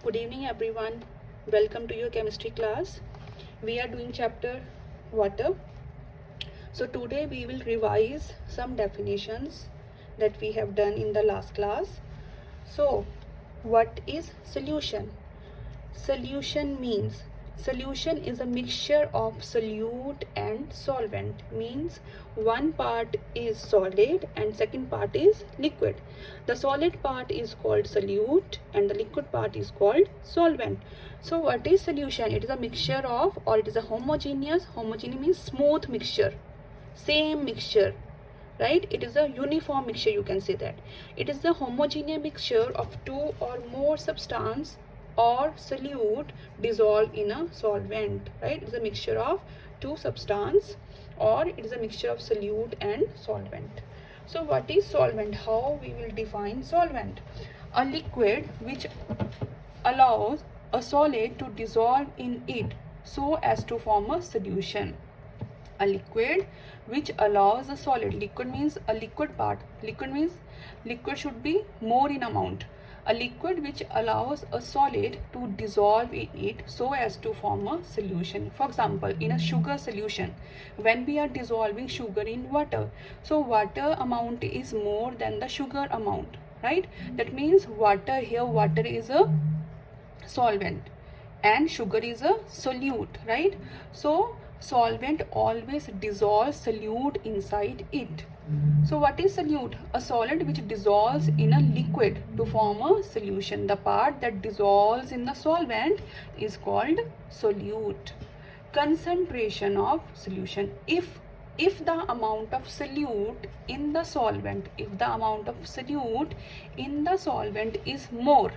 Good evening everyone. Welcome to your chemistry class. We are doing chapter water. So today we will revise some definitions that we have done in the last class. So what is solution? Solution is a mixture of solute and solvent. Means one part is solid and second part is liquid. The solid part is called solute and the liquid part is called solvent. So what is solution? It is a mixture of, or it is a homogeneous means smooth mixture, same mixture, right? It is a uniform mixture, you can say that. It is the homogeneous mixture of two or more substance or solute dissolved in a solvent, right? It is a mixture of two substance or it is a mixture of solute and solvent. So what is solvent? How we will define solvent? A liquid which allows a solid to dissolve in it so as to form a solution. A liquid which allows a solid, liquid means a liquid part, liquid means liquid should be more in amount. A liquid which allows a solid to dissolve in it so as to form a solution. For example, in a sugar solution, when we are dissolving sugar in water, so water amount is more than the sugar amount, right? That means water is a solvent and sugar is a solute, right? So solvent always dissolves solute inside it. So what is solute? A solid which dissolves in a liquid to form a solution. The part that dissolves in the solvent is called solute. Concentration of solution. If the amount of solute in the solvent, is more,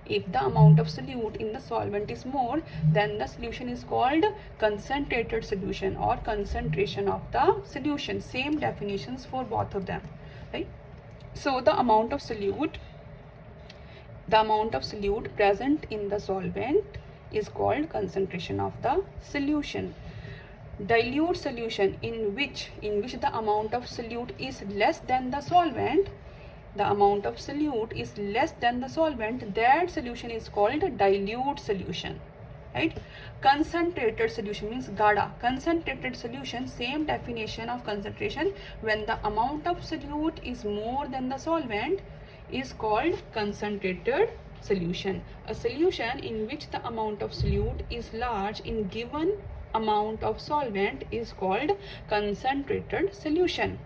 if the amount of solute in the solvent is more, then the solution is called concentrated solution or concentration of the solution. Same definitions for both of them, right? So the amount of solute present in the solvent is called concentration of the solution. Dilute solution, in which the amount of solute is less than the solvent, that solution is called dilute solution, right? Concentrated solution means gada. Concentrated solution, same definition of concentration. When the amount of solute is more than the solvent is called concentrated solution. A solution in which the amount of solute is large in given amount of solvent is called concentrated solution.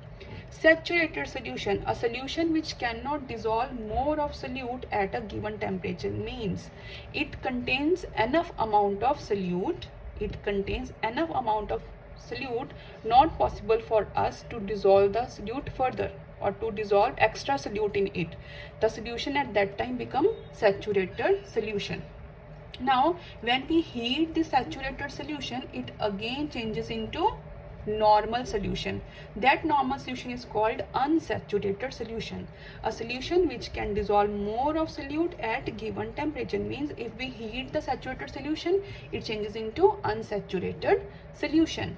Saturated solution, a solution which cannot dissolve more of solute at a given temperature, means it contains enough amount of solute, not possible for us to dissolve the solute further or to dissolve extra solute in it. The solution at that time become saturated solution. Now when we heat the saturated solution, it again changes into normal solution. That normal solution is called unsaturated solution. A solution which can dissolve more of solute at given temperature, means if we heat the saturated solution, it changes into unsaturated solution.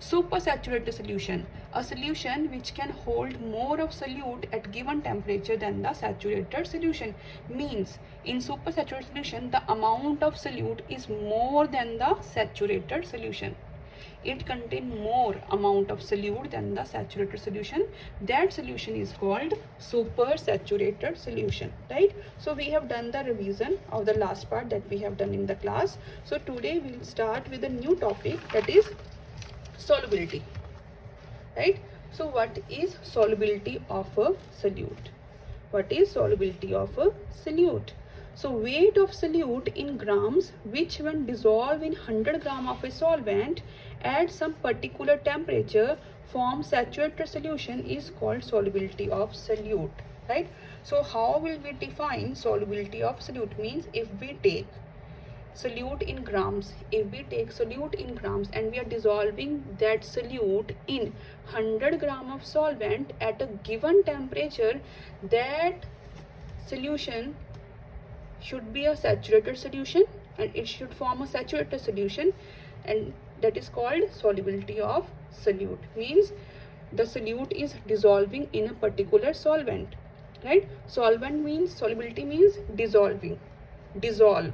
Supersaturated solution, a solution which can hold more of solute at given temperature than the saturated solution, means in supersaturated solution the amount of solute is more than the saturated solution. It contains more amount of solute than the saturated solution. That solution is called supersaturated solution, right? So we have done the revision of the last part that we have done in the class. So today we will start with a new topic, that is solubility, right? So what is solubility of a solute? So weight of solute in grams, which when dissolved in 100 gram of a solvent at some particular temperature form saturated solution, is called solubility of solute, right? So how will we define solubility of solute? Means if we take solute in grams, and we are dissolving that solute in 100 gram of solvent at a given temperature, that solution should be a saturated solution and it should form a saturated solution, and that is called solubility of solute. Means the solute is dissolving in a particular solvent, right? Solvent means, solubility means dissolving, dissolve.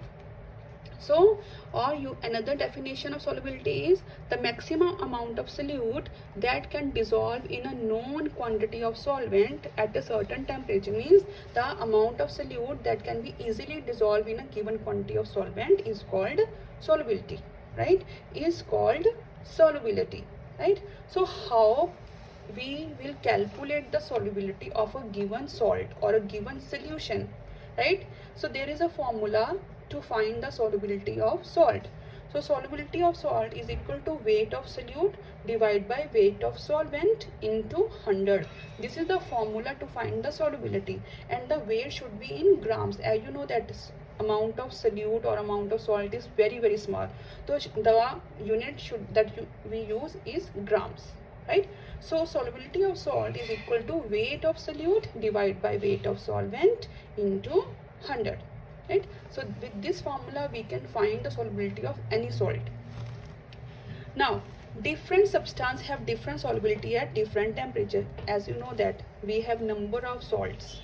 So, or another definition of solubility is the maximum amount of solute that can dissolve in a known quantity of solvent at a certain temperature. Means the amount of solute that can be easily dissolved in a given quantity of solvent is called solubility, right? Is called solubility, right? So how we will calculate the solubility of a given salt or a given solution, right? So there is a formula to find the solubility of salt. So solubility of salt is equal to weight of solute divided by weight of solvent into 100. This is the formula to find the solubility, and the weight should be in grams. As you know that amount of solute or amount of salt is very small, so the unit we use is grams, right? So solubility of salt is equal to weight of solute divided by weight of solvent into 100, right? So with this formula we can find the solubility of any salt. Now different substances have different solubility at different temperature. As you know that we have number of salts,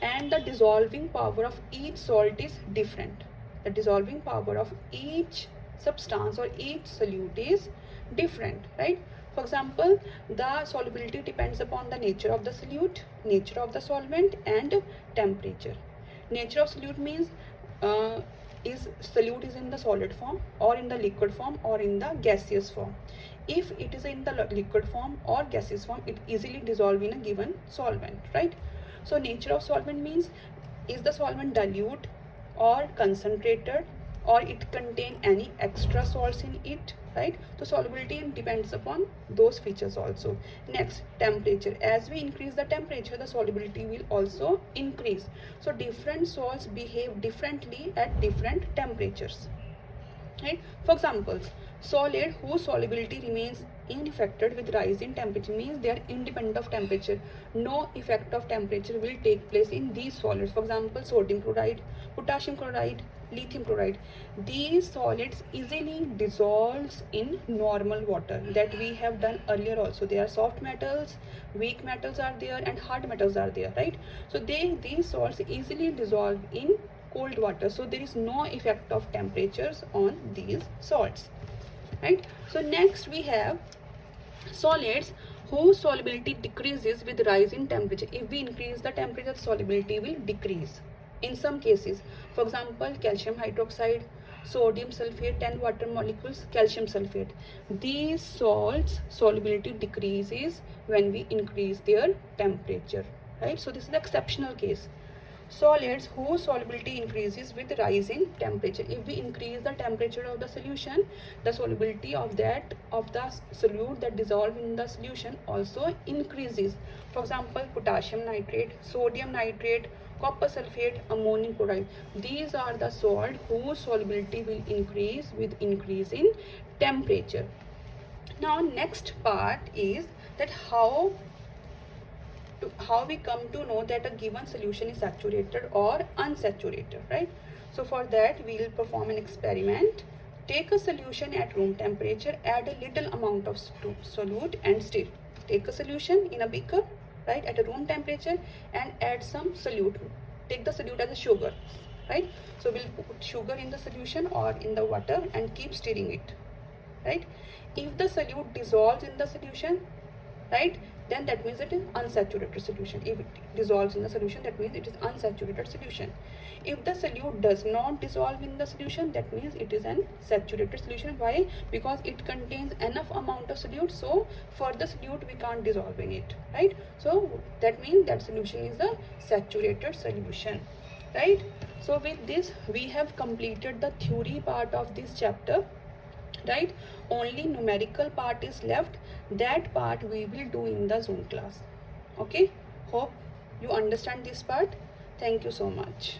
and the dissolving power of each salt is different. The dissolving power of each substance or each solute is different, right? For example, the solubility depends upon the nature of the solute, nature of the solvent, and temperature. Nature of solute means is solute is in the solid form or in the liquid form or in the gaseous form. If it is in the liquid form or gaseous form, it easily dissolve in a given solvent, right? So nature of solvent means, is the solvent dilute or concentrated, or it contain any extra salts in it, right? So solubility depends upon those features also. Next, temperature. As we increase the temperature, the solubility will also increase. So different salts behave differently at different temperatures, right? For example, solid whose solubility remains unaffected with rise in temperature means they are independent of temperature. No effect of temperature will take place in these solids. For example, sodium chloride, potassium chloride, lithium chloride. These solids easily dissolves in normal water, that we have done earlier also. There are soft metals, weak metals are there, and hard metals are there, right? So these salts easily dissolve in cold water, so there is no effect of temperatures on these salts, right? So next we have solids whose solubility decreases with rise in temperature. If we increase the temperature, the solubility will decrease in some cases. For example, calcium hydroxide, sodium sulfate, and water molecules, calcium sulfate. These salts solubility decreases when we increase their temperature, right? So this is the exceptional case. Solids whose solubility increases with rise in temperature. If we increase the temperature of the solution, the solubility of the solute that dissolve in the solution also increases. For example, potassium nitrate, sodium nitrate, copper sulfate, ammonium chloride. These are the salts whose solubility will increase with increase in temperature. Now next part is that how we come to know that a given solution is saturated or unsaturated, right? So for that we will perform an experiment. Take a solution at room temperature, add a little amount of solute and stir. Take a solution in a beaker, right, at a room temperature, and add some solute. Take the solute as a sugar, right? So we'll put sugar in the solution or in the water and keep stirring it, right? If the solute dissolves in the solution, right, then that means it is unsaturated solution. If it dissolves in the solution, that means it is unsaturated solution. If the solute does not dissolve in the solution, that means it is an saturated solution. Why? Because it contains enough amount of solute, so for the solute we can't dissolve in it, right? So that means that solution is a saturated solution, right? So with this we have completed the theory part of this chapter, right? Only numerical part is left. That part we will do in the Zoom class. Okay, hope you understand this part. Thank you so much.